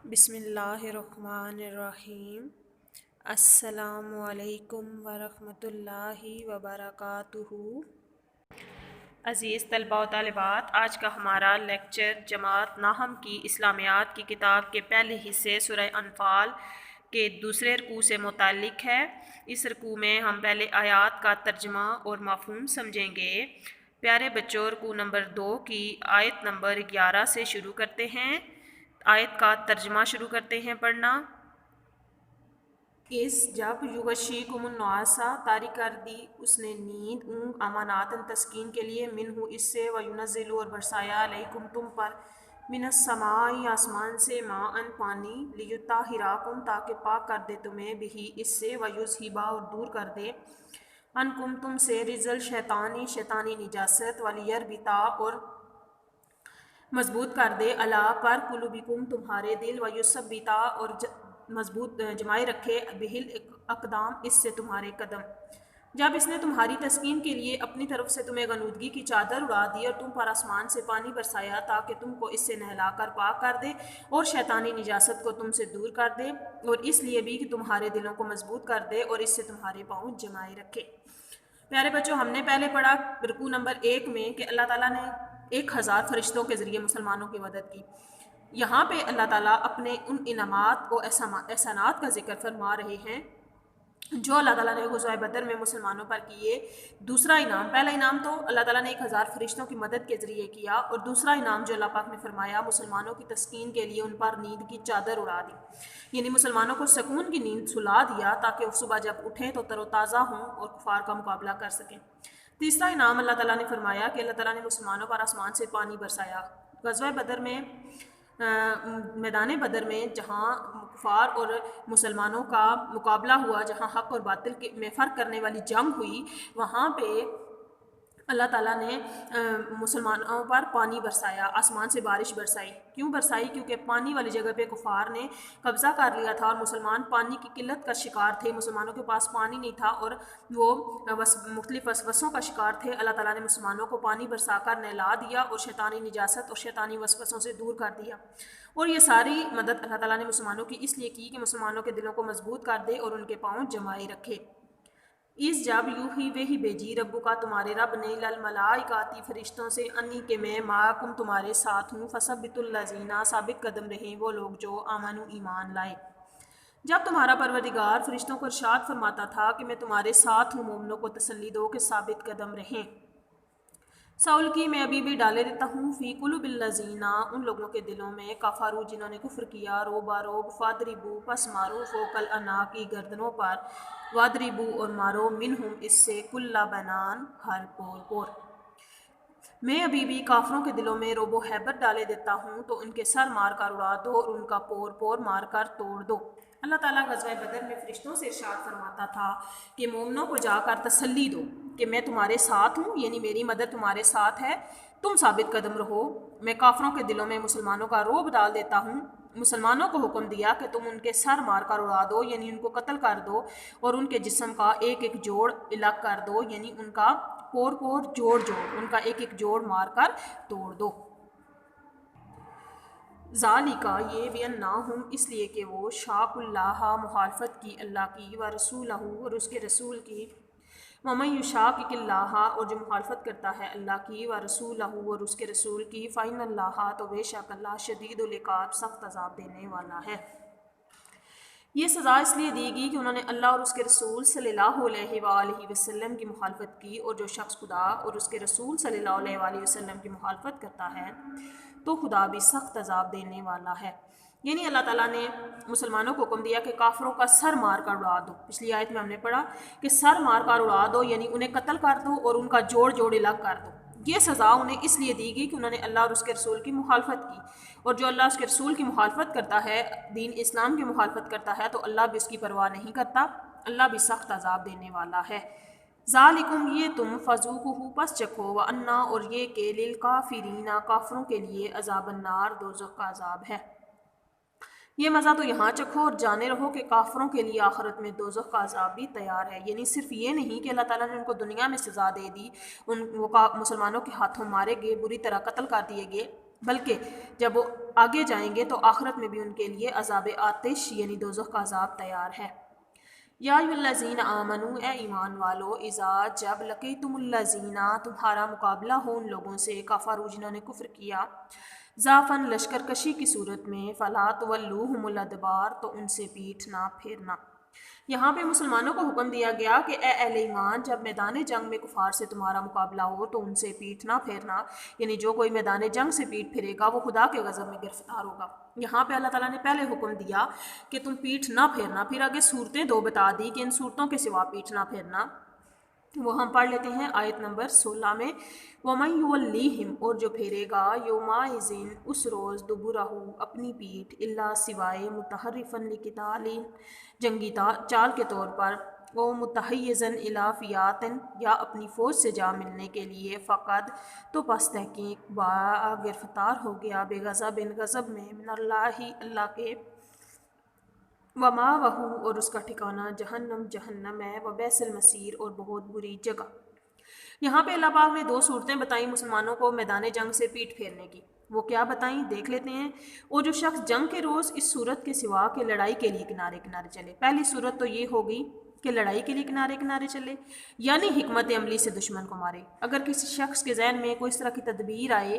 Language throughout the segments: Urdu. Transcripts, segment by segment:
بسم اللہ الرحمن الرحیم۔ السلام علیکم ورحمۃ اللہ وبرکاتہ۔ عزیز طلباء و طالبات، آج کا ہمارا لیکچر جماعت ناہم کی اسلامیات کی کتاب کے پہلے حصے سورہ انفال کے دوسرے رکوع سے متعلق ہے۔ اس رکوع میں ہم پہلے آیات کا ترجمہ اور مفہوم سمجھیں گے۔ پیارے بچوں، رکوع نمبر 2 کی آیت نمبر 11 سے شروع کرتے ہیں۔ آیت کا ترجمہ شروع کرتے ہیں پڑھنا۔ اس جب یغشیکم النعاسا طاری کر دی اس نے نیند، اونگ، اماناتن تسکین کے لیے، منہ اس سے، وینزل اور برسایا، علیکم تم پر، من السماء آسمان سے، ماءن پانی، لیطہراکم تاکہ پاک کر دے تمہیں، بہی اس سے، ویذھبا اور دور کر دے، عنکم تم سے، رجل شیطانی شیطانی نجاست، ولیربطا اور مضبوط کر دے، اللہ پر، قلوبکم تمہارے دل، ویثبتا اور مضبوط جمائے رکھے، بہل اقدام اس سے تمہارے قدم۔ جب اس نے تمہاری تسکین کے لیے اپنی طرف سے تمہیں غنودگی کی چادر اڑا دی اور تم پر آسمان سے پانی برسایا تاکہ تم کو اس سے نہلا کر پاک کر دے اور شیطانی نجاست کو تم سے دور کر دے، اور اس لیے بھی کہ تمہارے دلوں کو مضبوط کر دے اور اس سے تمہارے پاؤں جمائے رکھے۔ پیارے بچوں، ہم نے پہلے پڑھا رکوع نمبر 1 میں کہ اللہ تعالیٰ نے 1000 فرشتوں کے ذریعے مسلمانوں کی مدد کی۔ یہاں پہ اللہ تعالیٰ اپنے ان انعامات و احسانات کا ذکر فرما رہے ہیں جو اللہ تعالیٰ نے غزوہ بدر میں مسلمانوں پر کیے۔ دوسرا انعام، پہلا انعام تو اللہ تعالیٰ نے 1000 فرشتوں کی مدد کے ذریعے کیا، اور دوسرا انعام جو اللہ پاک نے فرمایا، مسلمانوں کی تسکین کے لیے ان پر نیند کی چادر اڑا دی، یعنی مسلمانوں کو سکون کی نیند سلا دیا تاکہ وہ صبح جب اٹھیں تو تر و تازہ ہوں اور کفار کا مقابلہ کر سکیں۔ تیسرا انعام اللہ تعالیٰ نے فرمایا کہ اللہ تعالیٰ نے مسلمانوں پر آسمان سے پانی برسایا۔ غزوہ بدر میں، میدان بدر میں جہاں کفار اور مسلمانوں کا مقابلہ ہوا، جہاں حق اور باطل میں فرق کرنے والی جنگ ہوئی، وہاں پہ اللہ تعالیٰ نے مسلمانوں پر پانی برسایا، آسمان سے بارش برسائی۔ کیوں برسائی؟ کیونکہ پانی والی جگہ پہ کفار نے قبضہ کر لیا تھا اور مسلمان پانی کی قلت کا شکار تھے، مسلمانوں کے پاس پانی نہیں تھا اور وہ مختلف وسوسوں کا شکار تھے۔ اللہ تعالیٰ نے مسلمانوں کو پانی برسا کر نہلا دیا اور شیطانی نجاست اور شیطانی وسوسوں سے دور کر دیا، اور یہ ساری مدد اللہ تعالیٰ نے مسلمانوں کی اس لیے کی کہ مسلمانوں کے دلوں کو مضبوط کر دے اور ان کے پاؤں جمائے رکھے۔ اس جب یوہی وہی بھیجی ربو کا تمہارے رب نے، للملائکاتی فرشتوں سے، انی کہ میں معکم تمہارے ساتھ ہوں، فثبتوا الذین ثابت قدم رہیں وہ لوگ جو آمنوا ایمان لائے۔ جب تمہارا پروردگار فرشتوں کو ارشاد فرماتا تھا کہ میں تمہارے ساتھ ہوں، مومنوں کو تسلی دو کہ ثابت قدم رہیں۔ سول کی میں ابھی بھی ڈالے دیتا ہوں، فی قلوب الذین ان لوگوں کے دلوں میں، کفروا جنہوں نے کفر کیا، روبا روب، فاضربوا پس مارو، فوق الاعناق گردنوں پر، واضربوا اور مارو، منہم اس سے، کل بنان ہر پور پور۔ میں ابھی بھی کافروں کے دلوں میں روب و ہیبت ڈالے دیتا ہوں تو ان کے سر مار کر اڑا دو اور ان کا پور پور مار کر توڑ دو۔ اللہ تعالیٰ غزوہ بدر میں فرشتوں سے ارشاد فرماتا تھا کہ مومنوں کو جا کر تسلی دو کہ میں تمہارے ساتھ ہوں، یعنی میری مدد تمہارے ساتھ ہے، تم ثابت قدم رہو۔ میں کافروں کے دلوں میں مسلمانوں کا رعب ڈال دیتا ہوں۔ مسلمانوں کو حکم دیا کہ تم ان کے سر مار کر اڑا دو، یعنی ان کو قتل کر دو، اور ان کے جسم کا ایک ایک جوڑ الگ کر دو، یعنی ان کا پور پور جوڑ جوڑ، ان کا ایک ایک جوڑ مار کر توڑ دو۔ ذالکا یہ بِأَنَّهُمْ اس لیے کہ وہ شاق اللہ مخالفت کی اللہ کی، ورسولہ اور اس کے رسول کی، ومن یشاقق اللہ اور جو مخالفت کرتا ہے اللہ کی، ورسولہ اور اس کے رسول کی، فإن اللہ تو بے شک اللہ شدید العقاب سخت عذاب دینے والا ہے۔ یہ سزا اس لیے دی گئی کہ انہوں نے اللہ اور اس کے رسول صلی اللہ علیہ وآلہ وسلم کی مخالفت کی، اور جو شخص خدا اور اس کے رسول صلی اللہ علیہ وآلہ وسلم کی مخالفت کرتا ہے تو خدا بھی سخت عذاب دینے والا ہے۔ یعنی اللہ تعالیٰ نے مسلمانوں کو حکم دیا کہ کافروں کا سر مار کر اڑا دو۔ پچھلی آیت میں ہم نے پڑھا کہ سر مار کر اڑا دو، یعنی انہیں قتل کر دو اور ان کا جوڑ جوڑ الگ کر دو۔ یہ سزا انہیں اس لیے دی گئی کہ انہوں نے اللہ اور اس کے رسول کی مخالفت کی، اور جو اللہ اور اس کے رسول کی مخالفت کرتا ہے، دین اسلام کی مخالفت کرتا ہے، تو اللہ بھی اس کی پرواہ نہیں کرتا، اللہ بھی سخت عذاب دینے والا ہے۔ ذالکم یہ تم، فذوقوہ پس چکھو، وَأَنَّ اور یہ کہ للکافرین کافروں کے لیے، عذاب النار دوزخ کا عذاب ہے۔ یہ مزہ تو یہاں چکھو اور جانے رہو کہ کافروں کے لیے آخرت میں دوزخ کا عذاب بھی تیار ہے۔ یعنی صرف یہ نہیں کہ اللہ تعالیٰ نے ان کو دنیا میں سزا دے دی، وہ مسلمانوں کے ہاتھوں مارے گئے، بری طرح قتل کر دیے گئے، بلکہ جب وہ آگے جائیں گے تو آخرت میں بھی ان کے لیے عذاب آتش یعنی دوزخ کا عذاب تیار ہے۔ یا الذین آمنو، اے ایمان والو، اذا جب لقیتم الذین تمہارا مقابلہ ہو ان لوگوں سے، کفروا جنہوں نے کفر کیا، زافن لشکر کشی کی صورت میں، فلا تولوہم الادبار تو ان سے پیٹھ نہ پھیرنا۔ یہاں پہ مسلمانوں کو حکم دیا گیا کہ اے اہل ایمان، جب میدان جنگ میں کفار سے تمہارا مقابلہ ہو تو ان سے پیٹھ نہ پھیرنا، یعنی جو کوئی میدان جنگ سے پیٹھ پھرے گا وہ خدا کے غضب میں گرفتار ہوگا۔ یہاں پہ اللہ تعالیٰ نے پہلے حکم دیا کہ تم پیٹھ نہ پھیرنا، پھر آگے صورتیں دو بتا دی کہ ان صورتوں کے سوا پیٹھ نہ پھیرنا۔ وہ ہم پڑھ لیتے ہیں آیت نمبر 16 میں، وَمَن يُوَلِّهِمْ، اور جو پھیرے گا، یومئذ اس روز، دُبُرَہُ اپنی پیٹھ، الا سوائے، متحرفاً لقتال جنگی چال کے طور پر، وہ متحیزاً الی فئات یا اپنی فوج سے جا ملنے کے لیے، فقد تو پس تحقیق گرفتار ہو گیا، بے غضب غضب میں، من اللہ اللہ کے، ومأوہ اور اس کا ٹھکانہ جہنم جہنم ہے، وبئس المصیر اور بہت بری جگہ۔ یہاں پہ اللہ پاک نے دو صورتیں بتائیں مسلمانوں کو میدان جنگ سے پیٹھ پھیرنے کی۔ وہ کیا بتائیں دیکھ لیتے ہیں۔ اور جو شخص جنگ کے روز اس صورت کے سوا کہ لڑائی کے لیے کنارے کنارے چلے، پہلی صورت تو یہ ہوگی کہ لڑائی کے لیے کنارے کنارے چلے، یعنی حکمت عملی سے دشمن کو مارے۔ اگر کسی شخص کے ذہن میں کوئی اس طرح کی تدبیر آئے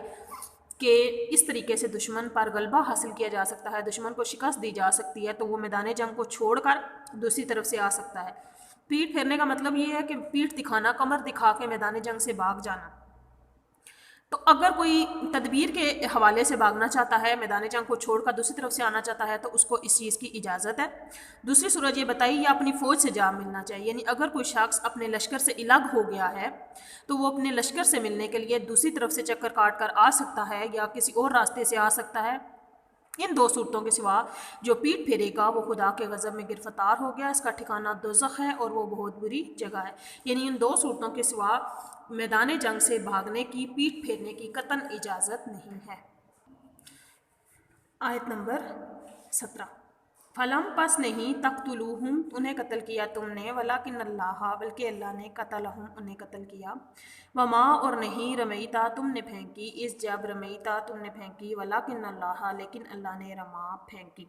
کہ اس طریقے سے دشمن پر غلبہ حاصل کیا جا سکتا ہے، دشمن کو شکست دی جا سکتی ہے، تو وہ میدان جنگ کو چھوڑ کر دوسری طرف سے آ سکتا ہے۔ پیٹھ پھیرنے کا مطلب یہ ہے کہ پیٹھ دکھانا، کمر دکھا کے میدان جنگ سے بھاگ جانا۔ تو اگر کوئی تدبیر کے حوالے سے بھاگنا چاہتا ہے، میدان جنگ کو چھوڑ کر دوسری طرف سے آنا چاہتا ہے، تو اس کو اس چیز کی اجازت ہے۔ دوسری صورت یہ بتائی، یا اپنی فوج سے جا ملنا چاہیے، یعنی اگر کوئی شخص اپنے لشکر سے الگ ہو گیا ہے تو وہ اپنے لشکر سے ملنے کے لیے دوسری طرف سے چکر کاٹ کر آ سکتا ہے، یا کسی اور راستے سے آ سکتا ہے۔ ان دو صورتوں کے سوا جو پیٹھ پھیرے گا وہ خدا کے غضب میں گرفتار ہو گیا، اس کا ٹھکانہ دوزخ ہے اور وہ بہت بری جگہ ہے۔ یعنی ان دو صورتوں کے سوا میدان جنگ سے بھاگنے کی، پیٹھ پھیرنے کی قطعاً اجازت نہیں ہے۔ آیت نمبر 17، فلم پس نہیں، تقتلوہم انہیں قتل کیا تم نے، ولیکن اللہ بلکہ اللہ نے، قتلہم انہیں قتل کیا، وما اور نہیں، رمیتا تم نے پھینکی، اس جب رمیتا تم نے پھینکی، ولیکن اللہ لیکن اللہ نے، رما پھینکی۔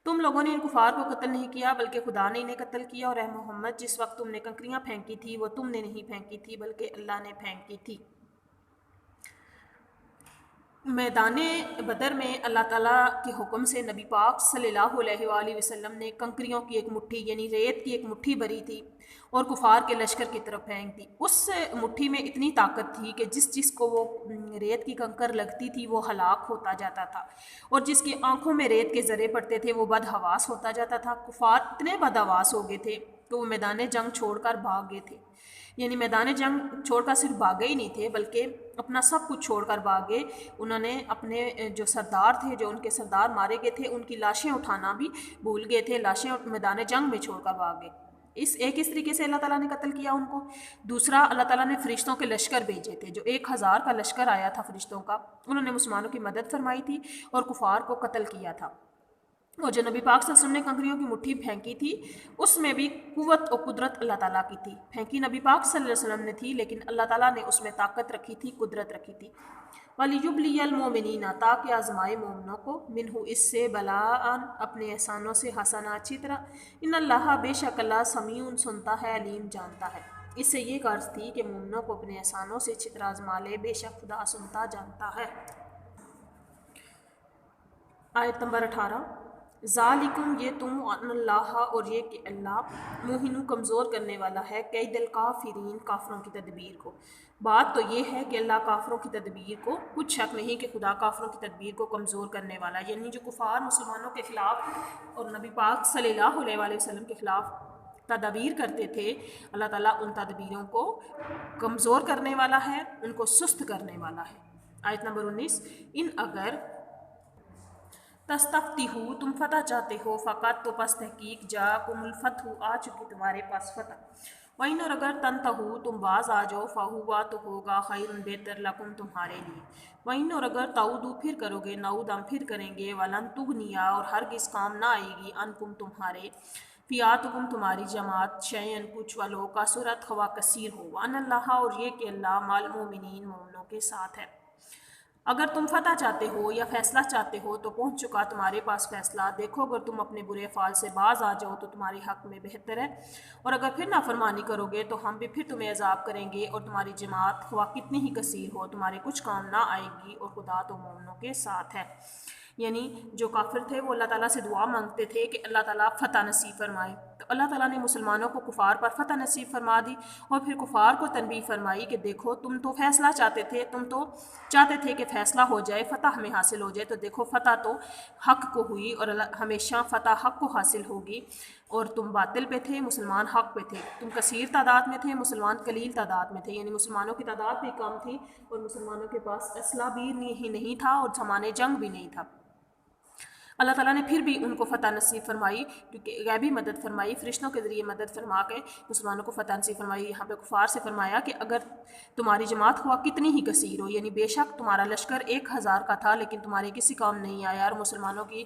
تم لوگوں نے ان کفار کو قتل نہیں کیا بلکہ خدا نے انہیں قتل کیا، اور اے محمد جس وقت تم نے کنکریاں پھینکی تھی وہ تم نے نہیں پھینکی تھی بلکہ اللہ نے پھینکی تھی۔ میدان بدر میں اللہ تعالیٰ کے حکم سے نبی پاک صلی اللہ علیہ وآلہ وسلم نے کنکریوں کی ایک مٹھی یعنی ریت کی ایک مٹھی بھری تھی اور کفار کے لشکر کی طرف پھینک دی۔ اس مٹھی میں اتنی طاقت تھی کہ جس کو وہ ریت کی کنکر لگتی تھی وہ ہلاک ہوتا جاتا تھا، اور جس کی آنکھوں میں ریت کے ذرے پڑتے تھے وہ بدحواس ہوتا جاتا تھا۔ کفار اتنے بدحواس ہو گئے تھے کہ وہ میدان جنگ چھوڑ کر بھاگ گئے تھے، یعنی میدان جنگ چھوڑ کر صرف بھاگے ہی نہیں تھے بلکہ اپنا سب کچھ چھوڑ کر بھاگے۔ انہوں نے اپنے جو سردار تھے، جو ان کے سردار مارے گئے تھے، ان کی لاشیں اٹھانا بھی بھول گئے تھے، لاشیں میدان جنگ میں چھوڑ کر بھاگ گئے۔ اس طریقے سے اللہ تعالیٰ نے قتل کیا ان کو۔ دوسرا، اللہ تعالیٰ نے فرشتوں کے لشکر بھیجے تھے، جو 1000 کا لشکر آیا تھا فرشتوں کا، انہوں نے مسلمانوں کی مدد فرمائی تھی اور کفار کو قتل کیا تھا۔ اور جو نبی پاک صلی اللہ علیہ وسلم نے کنکریوں کی مٹھی پھینکی تھی اس میں بھی قوت و قدرت اللہ تعالیٰ کی تھی۔ پھینکی نبی پاک صلی اللہ علیہ وسلم نے تھی لیکن اللہ تعالیٰ نے اس میں طاقت رکھی تھی، قدرت رکھی تھی۔ وَلِيُبْلِيَ الْمُؤْمِنِينَ تاکہ آزمائے مومنوں کو، منہ اس سے، بلاءً اپنے احسانوں سے، حسنا اچھی طرح، ان اللہ بے شک اللہ سمیع سنتا ہے، علیم جانتا ہے۔ اس سے یہ غرض تھی کہ مومنوں کو اپنے احسانوں سے اچھی طرح آزما لے، بے شک خدا سنتا جانتا ہے۔ آیت نمبر 18، ذالکم یہ تم، ان اللہ اور یہ کہ اللہ، موہن کمزور کرنے والا ہے، کید الکافرین کافروں کی تدبیر کو۔ بات تو یہ ہے کہ اللہ کافروں کی تدبیر کو، کچھ شک نہیں کہ خدا کافروں کی تدبیر کو کمزور کرنے والا ہے، یعنی جو کفار مسلمانوں کے خلاف اور نبی پاک صلی اللہ علیہ وآلہ وسلم کے خلاف تدابیر کرتے تھے، اللہ تعالیٰ ان تدبیروں کو کمزور کرنے والا ہے، ان کو سست کرنے والا ہے۔ آیت نمبر 19، ان اگر تستفتحو تم فتح چاہتے ہو، فقط تو پس تحقیق، جاءکم الفتح آ چکی تمہارے پاس فتح، وَإِنْ اور اگر تنتہو تم باز آ جاؤ، فہوا تو ہوگا، خیر بہتر، لکم تمہارے لیے، وَإِنْ اور اگر تعودو پھر کرو گے، نعود ہم پھر کریں گے، وَلَن تغنیا اور ہرگز کام نہ آئے گی، عنکم تمہارے، فیاتکم تمہاری جماعت، شیئن کچھ، ولو کثرت خواہ کثیر ہو، وَأَنَّ اللَّهَ اور یہ کہ اللہ، مع المؤمنین مومنوں کے ساتھ ہے۔ اگر تم فتح چاہتے ہو یا فیصلہ چاہتے ہو تو پہنچ چکا تمہارے پاس فیصلہ، دیکھو اگر تم اپنے برے افعال سے باز آ جاؤ تو تمہارے حق میں بہتر ہے، اور اگر پھر نافرمانی کرو گے تو ہم بھی پھر تمہیں عذاب کریں گے، اور تمہاری جماعت خواہ کتنی ہی کثیر ہو تمہارے کچھ کام نہ آئے گی، اور خدا تو مومنوں کے ساتھ ہے۔ یعنی جو کافر تھے وہ اللہ تعالیٰ سے دعا مانگتے تھے کہ اللہ تعالیٰ فتح نصیب فرمائے، تو اللہ تعالیٰ نے مسلمانوں کو کفار پر فتح نصیب فرما دی، اور پھر کفار کو تنبیہ فرمائی کہ دیکھو تم تو فیصلہ چاہتے تھے، تم تو چاہتے تھے کہ فیصلہ ہو جائے، فتح ہمیں حاصل ہو جائے، تو دیکھو فتح تو حق کو ہوئی، اور ہمیشہ فتح حق کو حاصل ہوگی، اور تم باطل پہ تھے، مسلمان حق پہ تھے، تم کثیر تعداد میں تھے، مسلمان قلیل تعداد میں تھے، یعنی مسلمانوں کی تعداد بھی کم تھی اور مسلمانوں کے پاس اسلحہ بھی نہیں تھا اور سامان جنگ بھی نہیں تھا۔ اللہ تعالیٰ نے پھر بھی ان کو فتح نصیب فرمائی، کیونکہ غیبی مدد فرمائی، فرشتوں کے ذریعے مدد فرما کے مسلمانوں کو فتح نصیب فرمائی۔ یہاں پہ کفار سے فرمایا کہ اگر تمہاری جماعت ہوا کتنی ہی کثیر ہو، یعنی بے شک تمہارا لشکر 1000 کا تھا لیکن تمہارے کسی کام نہیں آیا، اور مسلمانوں کی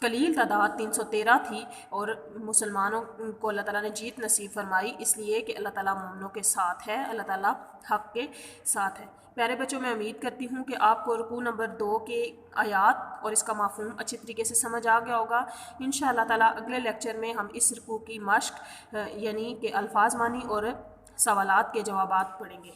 قلیل تعداد 313 تھی، اور مسلمانوں کو اللہ تعالیٰ نے جیت نصیب فرمائی، اس لیے کہ اللہ تعالیٰ مومنوں کے ساتھ ہے، اللہ تعالیٰ حق کے ساتھ ہے۔ پیارے بچوں، میں امید کرتی ہوں کہ آپ کو رکوع نمبر 2 کے آیات اور اس کا مفہوم اچھی طریقے سے سمجھ آ گیا ہوگا۔ انشاءاللہ تعالیٰ اگلے لیکچر میں ہم اس رکوع کی مشق یعنی کہ الفاظ مانی اور سوالات کے جوابات پڑھیں گے۔